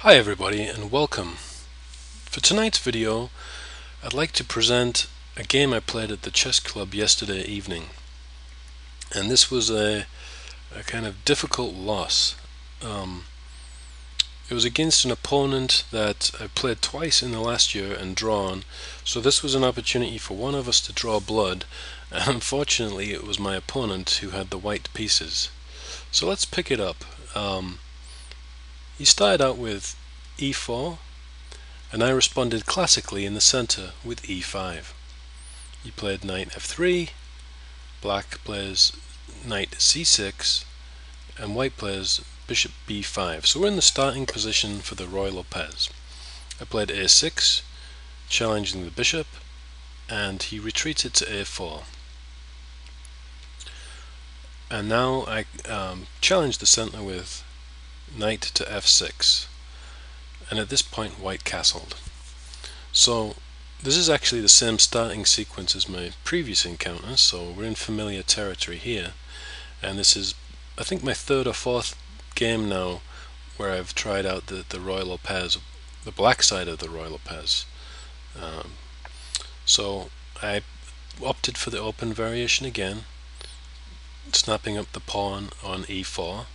Hi everybody and welcome. For tonight's video I'd like to present a game I played at the chess club yesterday evening, and this was a kind of difficult loss. It was against an opponent that I played twice in the last year and drawn, so this was an opportunity for one of us to draw blood, and unfortunately it was my opponent who had the white pieces. So let's pick it up. He started out with e4, and I responded classically in the center with e5. He played knight f3, black plays knight c6, and white plays bishop b5. So we're in the starting position for the Ruy Lopez. I played a6, challenging the bishop, and he retreated to a4. And now I challenged the center with knight to f6. And at this point white castled. So this is actually the same starting sequence as my previous encounter, so we're in familiar territory here, and this is I think my third or fourth game now where I've tried out the Ruy Lopez, the black side of the Ruy Lopez. So I opted for the open variation again, snapping up the pawn on e4,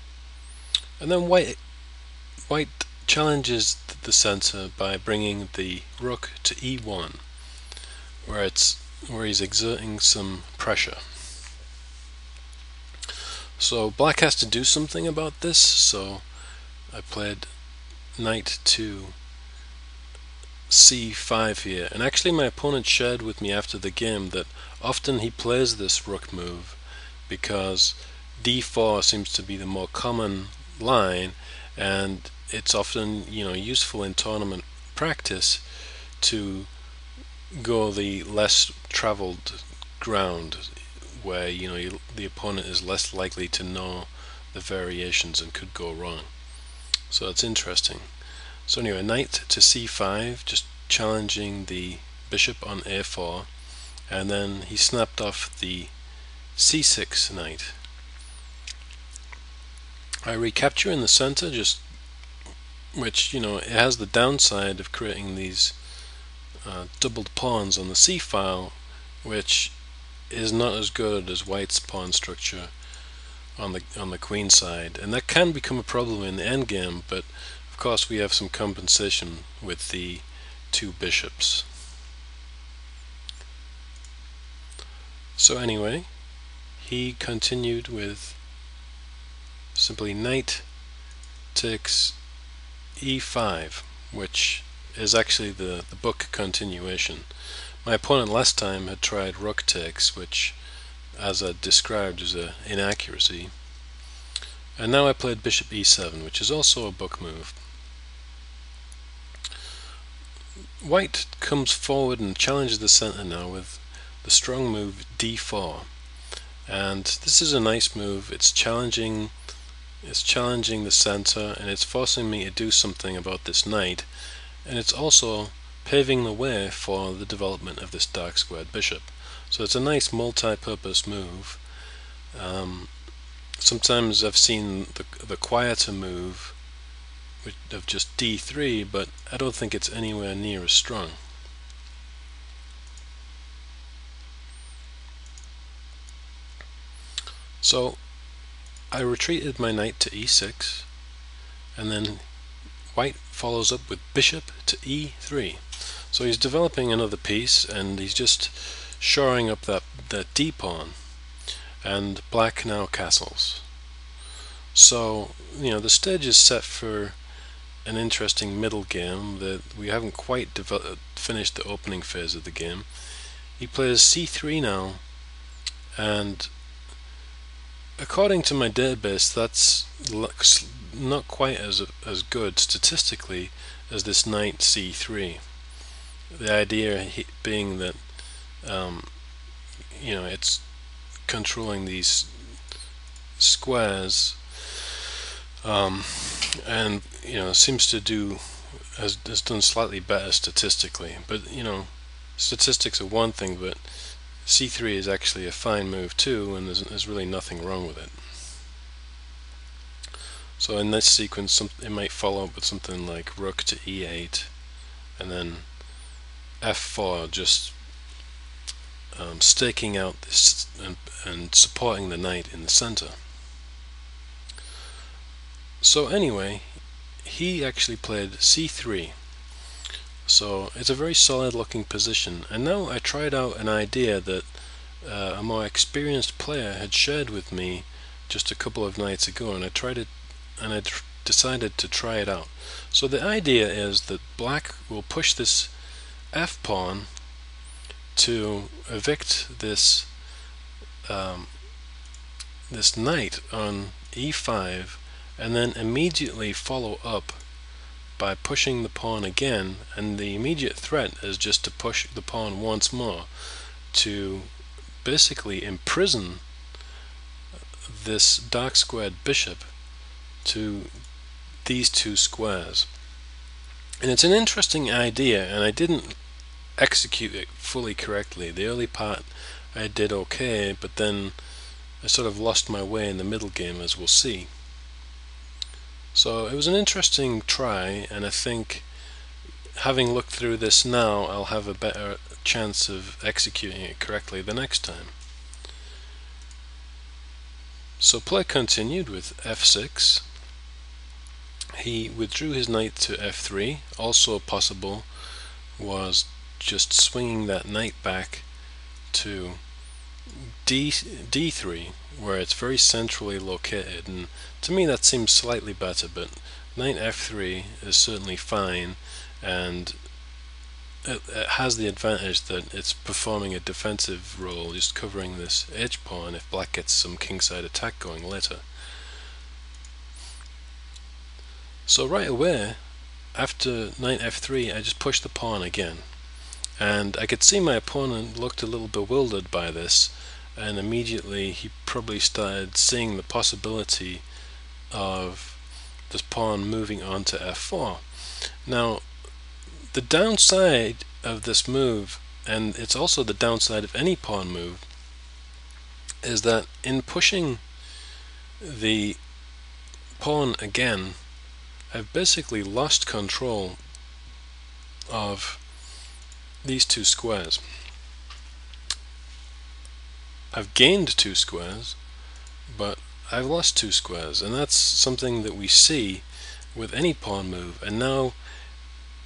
and then white challenges the center by bringing the rook to e1, where he's exerting some pressure. So black has to do something about this, so I played knight to c5 here, and actually my opponent shared with me after the game that often he plays this rook move because d4 seems to be the more common line, and it's often useful in tournament practice to go the less traveled ground where the opponent is less likely to know the variations and could go wrong. So it's interesting. So anyway, knight to c5, just challenging the bishop on a4, and then he snapped off the c6 knight. I recapture in the center, which it has the downside of creating these doubled pawns on the c file, which is not as good as white's pawn structure on the queen side, and that can become a problem in the endgame, but of course we have some compensation with the two bishops. So anyway, he continued with simply knight takes e5, which is actually the book continuation. My opponent last time had tried rook takes, which, as I described, is an inaccuracy. And now I played bishop e7, which is also a book move. White comes forward and challenges the center now with the strong move d4. And this is a nice move. It's challenging the center, and it's forcing me to do something about this knight, and it's also paving the way for the development of this dark squared bishop. So it's a nice multi-purpose move. Sometimes I've seen the quieter move of just d3, but I don't think it's anywhere near as strong. So I retreated my knight to e6, and then white follows up with bishop to e3. So he's developing another piece, and he's just shoring up that d pawn, and black now castles. So the stage is set for an interesting middle game that we haven't quite finished the opening phase of the game. He plays c3 now, and according to my database, that's not quite as good statistically as this knight c3. The idea being that it's controlling these squares, and seems to has done slightly better statistically. But statistics are one thing, but c3 is actually a fine move too, and there's really nothing wrong with it. So in this sequence, it might follow up with something like rook to e8, and then f4, just staking out this and supporting the knight in the center. So anyway, he actually played c3. So it's a very solid looking position, and now I tried out an idea that a more experienced player had shared with me just a couple of nights ago, and I decided to try it out. So the idea is that black will push this f pawn to evict this this knight on e5, and then immediately follow up by pushing the pawn again, and the immediate threat is just to push the pawn once more to basically imprison this dark squared bishop to these two squares. And it's an interesting idea, and I didn't execute it fully correctly. The early part I did okay, but then I sort of lost my way in the middle game, as we'll see. So it was an interesting try, and I think having looked through this now, I'll have a better chance of executing it correctly the next time. So play continued with f6. He withdrew his knight to f3. Also possible was just swinging that knight back to d3, where it's very centrally located, and to me that seems slightly better, but knight f3 is certainly fine, and it has the advantage that it's performing a defensive role, just covering this h-pawn if black gets some kingside attack going later. So right away, after knight f3, I just pushed the pawn again, and I could see my opponent looked a little bewildered by this, and immediately he probably started seeing the possibility of this pawn moving on to f4. Now, the downside of this move, and it's also the downside of any pawn move, is that in pushing the pawn again, I've basically lost control of these two squares. I've gained two squares, but I've lost two squares, and that's something that we see with any pawn move. And now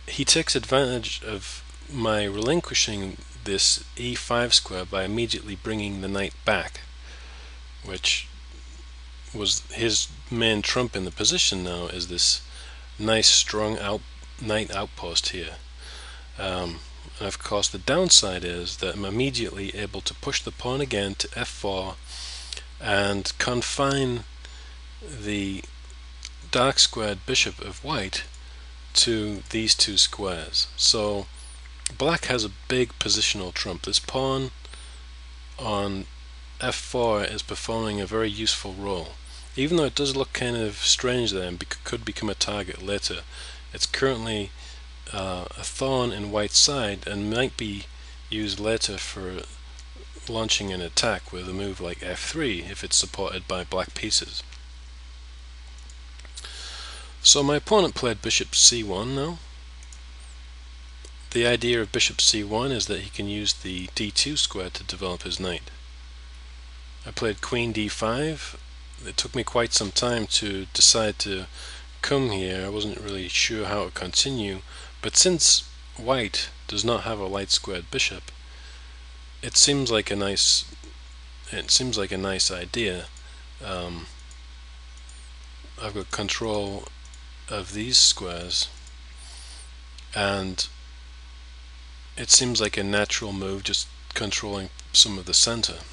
he takes advantage of my relinquishing this e5 square by immediately bringing the knight back, which was his main trump in the position. Now is this nice strong knight outpost here. And of course the downside is that I'm immediately able to push the pawn again to f4 and confine the dark squared bishop of white to these two squares. So black has a big positional trump. This pawn on f4 is performing a very useful role. Even though it does look kind of strange there and could become a target later, it's currently a thorn in white's side and might be used later for launching an attack with a move like f3 if it's supported by black pieces. So my opponent played bishop c1 now. The idea of bishop c1 is that he can use the d2 square to develop his knight. I played queen d5. It took me quite some time to decide to come here. I wasn't really sure how to continue, but since white does not have a light squared bishop, it seems like a nice idea. I've got control of these squares, and it seems like a natural move, just controlling some of the center.